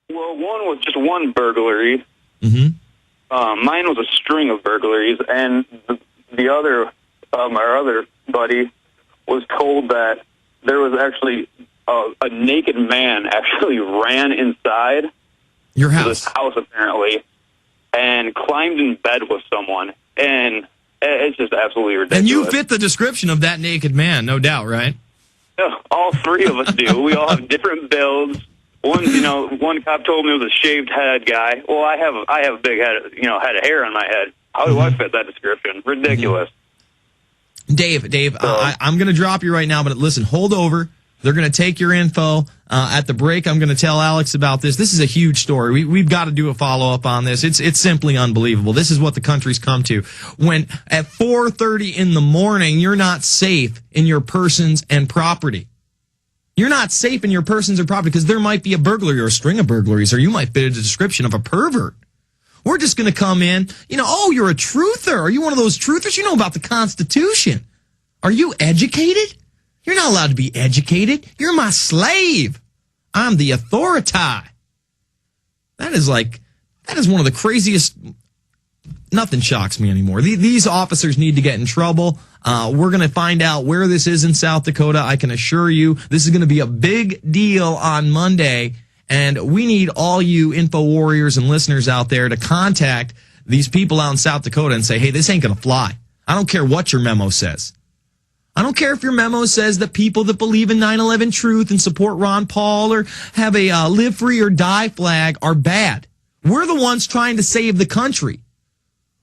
Well, one was just one burglary. Mm-hmm. Mine was a string of burglaries, and the other, our other buddy, was told that there was actually a naked man actually ran inside your house. This house apparently, and climbed in bed with someone, and it's just absolutely ridiculous. And you fit the description of that naked man, no doubt, right? Yeah, all three of us do. We all have different builds. One cop told me it was a shaved head guy. Well, I have a big head, head of hair on my head. How do I fit that description? Ridiculous. Dave, I'm going to drop you right now, but listen, hold over. They're going to take your info. At the break, I'm going to tell Alex about this. This is a huge story. We've got to do a follow-up on this. It's simply unbelievable. This is what the country's come to. When at 4:30 in the morning, you're not safe in your persons and property. You're not safe in your persons or property because there might be a burglary or a string of burglaries, or you might fit a description of a pervert. We're just going to come in, you're a truther. Are you one of those truthers? You know about the Constitution. Are you educated? You're not allowed to be educated. You're my slave. I'm the authority. That is one of the craziest. Nothing shocks me anymore. These officers need to get in trouble. We're going to find out where this is in South Dakota. I can assure you this is going to be a big deal on Monday. And we need all you info warriors and listeners out there to contact these people out in South Dakota and say, hey, this ain't going to fly. I don't care what your memo says. I don't care if your memo says that people that believe in 9/11 truth and support Ron Paul or have a live free or die flag are bad. We're the ones trying to save the country.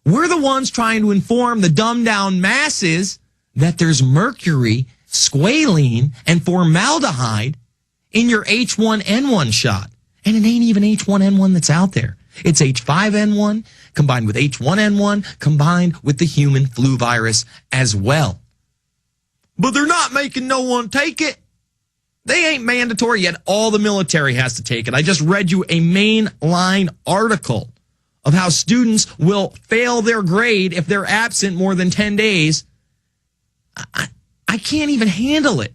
We're the ones trying to inform the dumbed down masses that there's mercury, squalene, and formaldehyde in your H1N1 shot. And it ain't even H1N1 that's out there. It's H5N1 combined with H1N1 combined with the human flu virus as well. But they're not making no one take it. They ain't mandatory yet. All the military has to take it. I just read you a mainline article of how students will fail their grade if they're absent more than 10 days. I can't even handle it.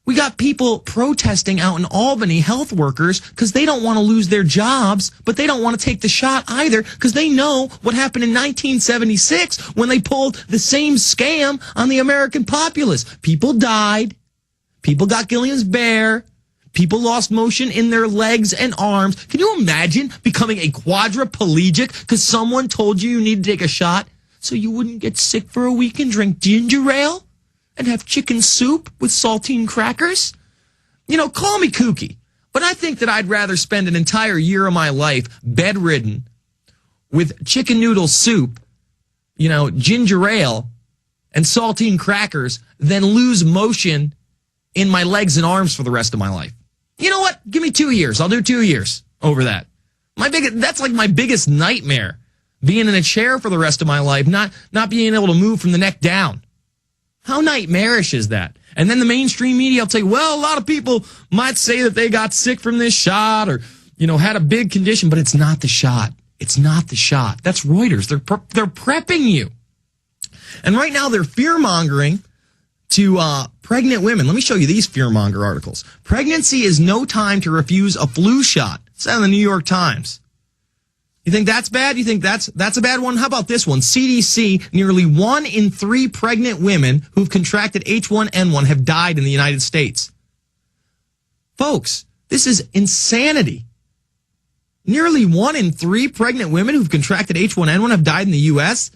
We got people protesting out in Albany, health workers, because they don't want to lose their jobs, but they don't want to take the shot either because they know what happened in 1976 when they pulled the same scam on the American populace. People died. People got Guillain-Barré. People lost motion in their legs and arms. Can you imagine becoming a quadriplegic because someone told you need to take a shot so you wouldn't get sick for a week and drink ginger ale? And have chicken soup with saltine crackers? Call me kooky, but I think that I'd rather spend an entire year of my life bedridden with chicken noodle soup, ginger ale, and saltine crackers than lose motion in my legs and arms for the rest of my life. You know what? Give me 2 years. I'll do 2 years over that. That's like my biggest nightmare, being in a chair for the rest of my life, not being able to move from the neck down. How nightmarish is that? And then the mainstream media will say, well, a lot of people might say that they got sick from this shot or, had a big condition, but it's not the shot. It's not the shot. That's Reuters. They're prepping you. And right now they're fear-mongering to pregnant women. Let me show you these fear-monger articles. Pregnancy is no time to refuse a flu shot. It's out in the New York Times. You think that's bad? You think that's a bad one? How about this one? CDC, nearly 1 in 3 pregnant women who've contracted H1N1 have died in the United States. Folks, this is insanity. Nearly 1 in 3 pregnant women who've contracted H1N1 have died in the U.S.?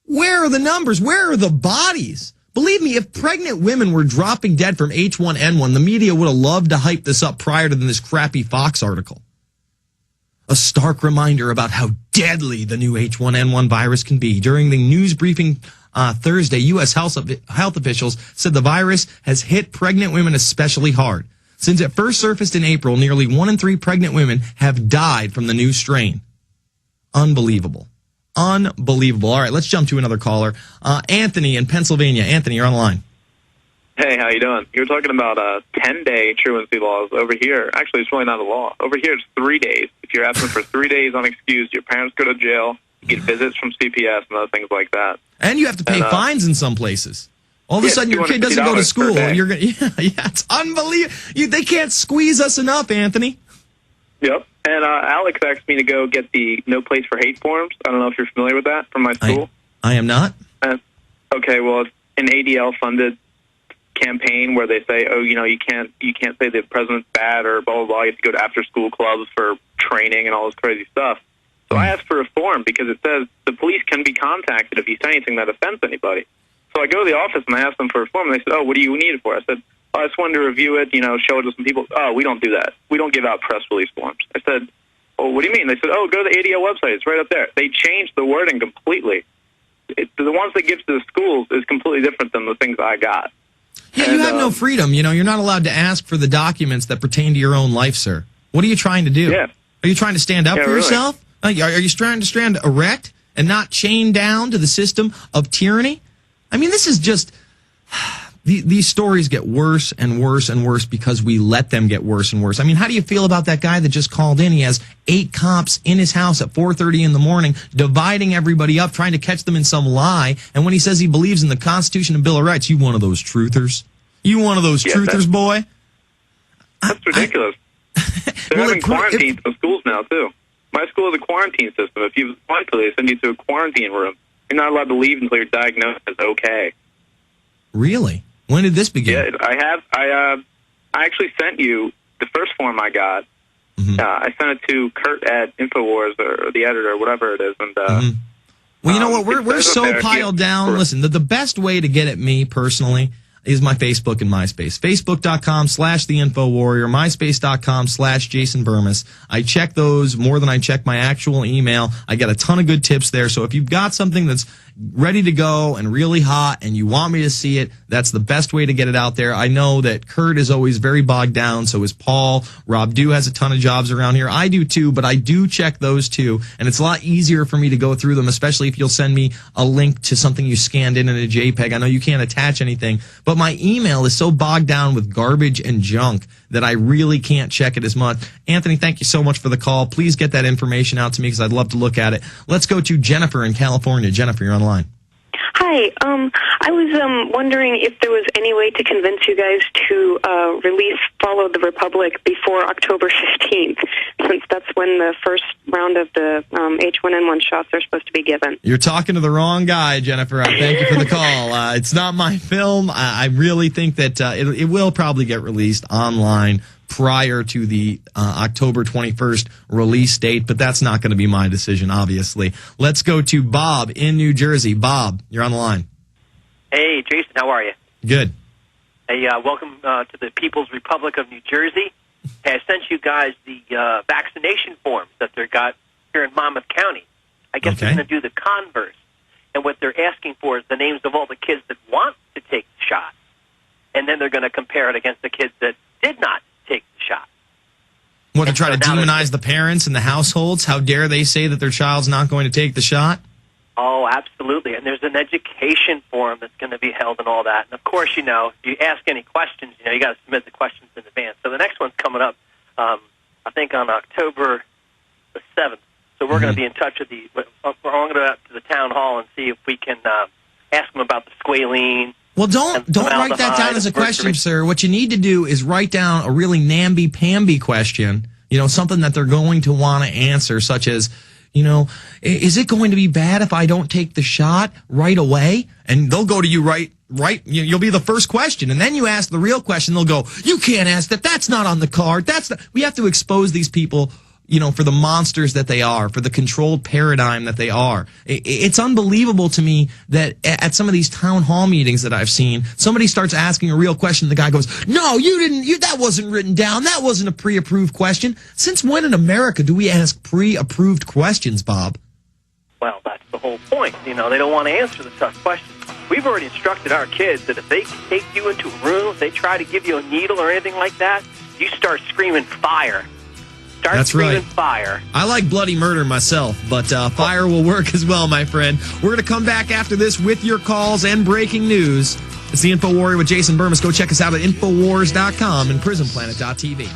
Where are the numbers? Where are the bodies? Believe me, if pregnant women were dropping dead from H1N1, the media would have loved to hype this up prior to this crappy Fox article. A stark reminder about how deadly the new H1N1 virus can be. During the news briefing Thursday, U.S. health officials said the virus has hit pregnant women especially hard. Since it first surfaced in April, nearly 1 in 3 pregnant women have died from the new strain. Unbelievable. Unbelievable. All right, let's jump to another caller. Anthony in Pennsylvania. Anthony, you're on the line. Hey, how you doing? You were talking about 10-day truancy laws. Over here, actually, it's really not a law. Over here, it's 3 days. If you're absent for 3 days unexcused, your parents go to jail, you get visits from CPS and other things like that. And you have to pay fines in some places. All of a sudden, your kid doesn't go to school. And you're gonna, it's unbelievable. They can't squeeze us enough, Anthony. Yep. And Alex asked me to go get the No Place for Hate forms. I don't know if you're familiar with that from my school. I am not. Okay, well, it's an ADL-funded campaign where they say, oh, you can't say the president's bad or blah, blah, blah. You have to go to after-school clubs for training and all this crazy stuff. So I asked for a form because it says the police can be contacted if you say anything that offends anybody. So I go to the office and I asked them for a form, and they said, oh, what do you need it for? I said, I just wanted to review it, show it to some people. Oh, we don't do that. We don't give out press release forms. I said, oh, what do you mean? They said, oh, go to the ADL website. It's right up there. They changed the wording completely. The ones they give to the schools is completely different than the things I got. Yeah, you have no freedom. You're not allowed to ask for the documents that pertain to your own life, sir. What are you trying to do? Yeah. Are you trying to stand up for yourself? Are you trying to stand erect and not chained down to the system of tyranny? I mean, this is just... These stories get worse and worse and worse because we let them get worse and worse. I mean, how do you feel about that guy that just called in? He has 8 cops in his house at 4:30 in the morning, dividing everybody up, trying to catch them in some lie. And when he says he believes in the Constitution and Bill of Rights, you one of those truthers? You one of those truthers, boy? That's ridiculous. They're having quarantines in schools now, too. My school has a quarantine system. If you apply for this, they send you to a quarantine room. You're not allowed to leave until you're diagnosed as okay. Really? When did this begin? Yeah, I actually sent you the first form I got. Mm-hmm. I sent it to Kurt at INFOWARRIOR or the editor, whatever it is. And well, you know what? We're so piled down. Listen, the best way to get at me personally is my Facebook and MySpace. Facebook.com/TheInfoWarrior, MySpace.com/Jason Bermas. I check those more than I check my actual email. I get a ton of good tips there. So if you've got something that's ready to go and really hot and you want me to see it, that's the best way to get it out there. I know that Kurt is always very bogged down. So is Paul. Rob Dew has a ton of jobs around here. I do too, but I do check those too. And it's a lot easier for me to go through them, especially if you'll send me a link to something you scanned in a JPEG. I know you can't attach anything, but my email is so bogged down with garbage and junk that I really can't check it as much. Anthony, thank you so much for the call. Please get that information out to me because I'd love to look at it. Let's go to Jennifer in California. Jennifer, you're on the line. Hi. I was wondering if there was any way to convince you guys to release Follow the Republic before October 15th, since that's when the first round of the H1N1 shots are supposed to be given. You're talking to the wrong guy, Jennifer. Thank you for the call. It's not my film. I really think that it will probably get released online prior to the October 21st release date, but that's not going to be my decision, obviously. Let's go to Bob in New Jersey. Bob, you're on the line. Hey, Jason, how are you? Good. Hey, welcome to the People's Republic of New Jersey. Hey, I sent you guys the vaccination forms that they've got here in Monmouth County. I guess they're going to do the converse. And what they're asking for is the names of all the kids that want to take the shot. And then they're going to compare it against the kids that did not take the shot. What, to try to demonize the parents and the households? How dare they say that their child's not going to take the shot? Oh, absolutely. And there's an education forum that's going to be held and all that. And, of course, if you ask any questions, you got to submit the questions in advance. So the next one's coming up, I think, on October the 7th. So we're going to be in touch with we're going to go out to the town hall and see if we can ask them about the squalene. Well, don't write that down as a question, sir. What you need to do is write down a really namby-pamby question, something that they're going to want to answer, such as, is it going to be bad if I don't take the shot right away? And they'll go to you right. You'll be the first question. And then you ask the real question. They'll go, you can't ask that. That's not on the card. We have to expose these people, for the monsters that they are, for the controlled paradigm that they are. It's unbelievable to me that at some of these town hall meetings that I've seen, somebody starts asking a real question. The guy goes, no, you didn't, that wasn't written down. That wasn't a pre-approved question. Since when in America do we ask pre-approved questions, Bob? Well, that's the whole point. They don't want to answer the tough questions. We've already instructed our kids that if they take you into a room, if they try to give you a needle or anything like that, you start screaming fire. That's right. Fire. I like bloody murder myself, but fire will work as well, my friend. We're going to come back after this with your calls and breaking news. It's the InfoWarrior with Jason Bermas. Go check us out at Infowars.com and PrisonPlanet.tv.